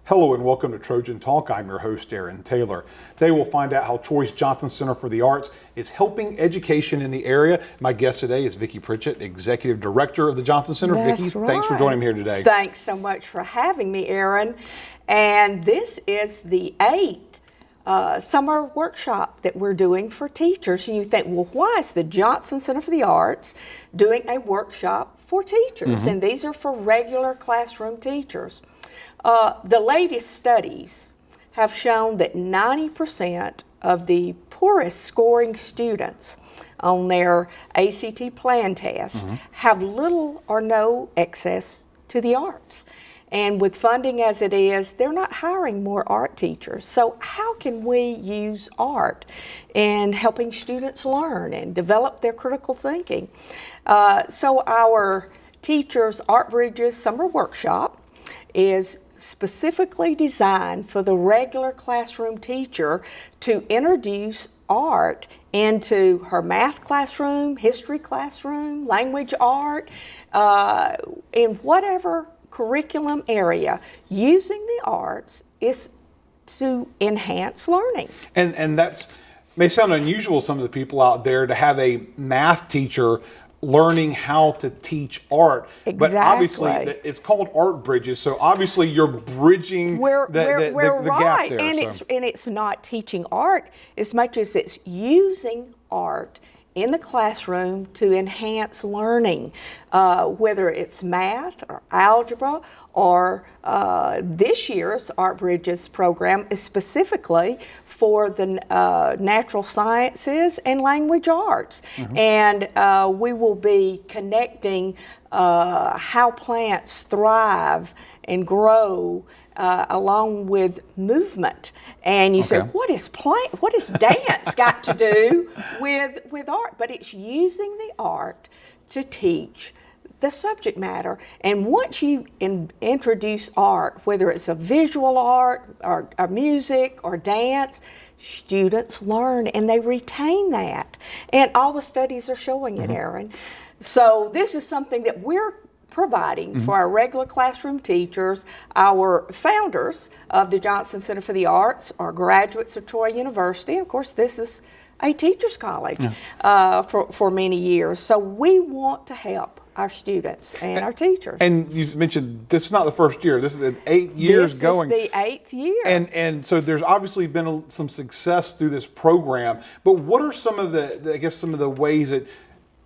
Hello and welcome to Trojan Talk. I'm your host, Aaron Taylor. Today we'll find out how Troy's Johnson Center for the Arts is helping education in the area. My guest today is Vicki Pritchett, Executive Director of the Johnson Center. That's Vicki, right. Thanks for joining me here today. Thanks so much for having me, Aaron. And this is the 8th summer workshop that we're doing for teachers. And you think, well, why is the Johnson Center for the Arts doing a workshop for teachers? And these are for regular classroom teachers. The latest studies have shown that 90% of the poorest scoring students on their ACT plan test have little or no access to the arts. And with funding as it is, they're not hiring more art teachers. So how can we use art in helping students learn and develop their critical thinking? So our Teachers Art Bridges Summer Workshop is specifically designed for the regular classroom teacher to introduce art into her math classroom, history classroom, language art, in whatever curriculum area. Using the arts is to enhance learning. And that's may sound unusual to some of the people out there to have a math teacher learning how to teach art. Exactly. But obviously it's called Art Bridges, so obviously you're bridging we're the right. gap there. And it's not teaching art as much as it's using art in the classroom to enhance learning, whether it's math or algebra or this year's Art Bridges program is specifically for the natural sciences and language arts. And we will be connecting how plants thrive and grow along with movement. And you say, what is dance got to do with art? But it's using the art to teach the subject matter. And once you introduce art, whether it's a visual art or music or dance, students learn and they retain that. And all the studies are showing it, Aaron. So this is something that we're providing for our regular classroom teachers. Our founders of the Johnson Center for the Arts are graduates of Troy University. Of course, this is a teacher's college for many years. So we want to help our students and our teachers. And you mentioned this is not the first year. This is 8 years going. This is the 8th year. And so there's obviously been some success through this program. But what are some of the ways that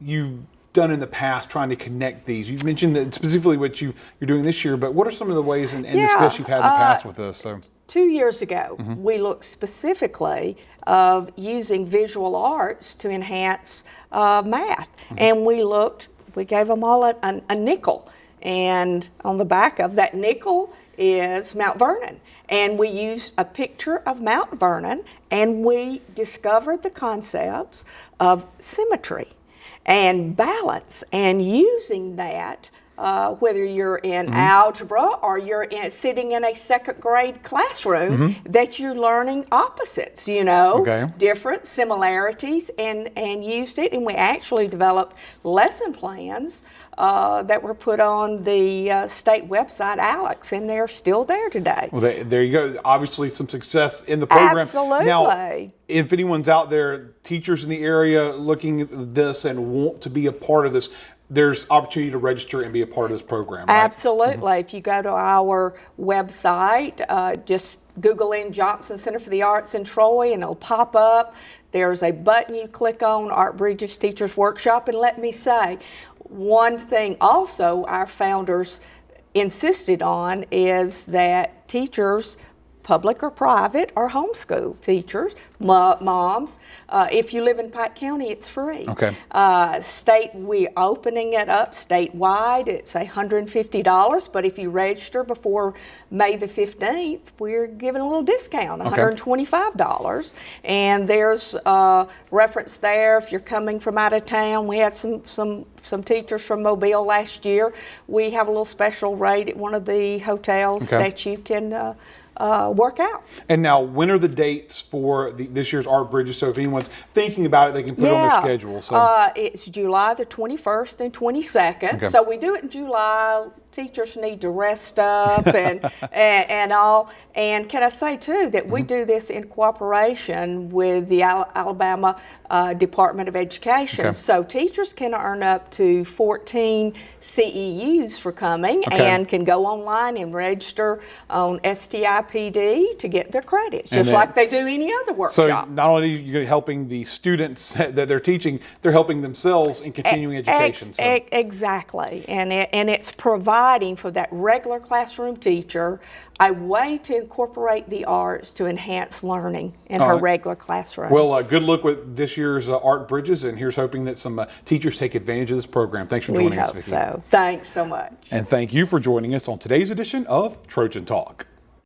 you've done in the past trying to connect these? You mentioned that specifically what you're doing this year, but what are some of the ways and the success you've had in the past with this? So 2 years ago, we looked specifically of using visual arts to enhance math. And we gave them all a nickel. And on the back of that nickel is Mount Vernon. And we used a picture of Mount Vernon and we discovered the concepts of symmetry and balance, and using that, whether you're in algebra or you're sitting in a second grade classroom, that you're learning opposites, different similarities, and used it. And we actually developed lesson plans that were put on the state website, Alex, and they're still there today. Well, there you go. Obviously some success in the program. Absolutely. Now, if anyone's out there, teachers in the area looking at this and want to be a part of this, there's opportunity to register and be a part of this program, right? Absolutely. If you go to our website, just Google in Johnson Center for the Arts in Troy and it'll pop up. There's a button you click on, Art Bridges Teachers Workshop, and let me say, one thing also our founders insisted on is that teachers, public or private or homeschool teachers, moms, if you live in Pike County, it's free. We're opening it up statewide. It's $150, but if you register before May the 15th, we're giving a little discount, $125. And there's a reference there if you're coming from out of town. We had some teachers from Mobile last year. We have a little special rate at one of the hotels that you can work out. And now, when are the dates for this year's Art Bridges? So if anyone's thinking about it, they can put it on their schedule. So it's July the 21st and 22nd. So we do it in July teachers need to rest up and all. And can I say too that we do this in cooperation with the Alabama Department of Education. Okay. So teachers can earn up to 14 CEUs for coming and can go online and register on STIPD to get their credits, just like they do any other workshop. So not only are you helping the students that they're teaching, they're helping themselves in continuing education. Exactly, and it's providing for that regular classroom teacher a way to incorporate the arts to enhance learning in her regular classroom. Well, good luck with this year's Art Bridges, and here's hoping that some teachers take advantage of this program. Thanks for joining us, Vicki. So. Thanks so much. And thank you for joining us on today's edition of Trojan Talk.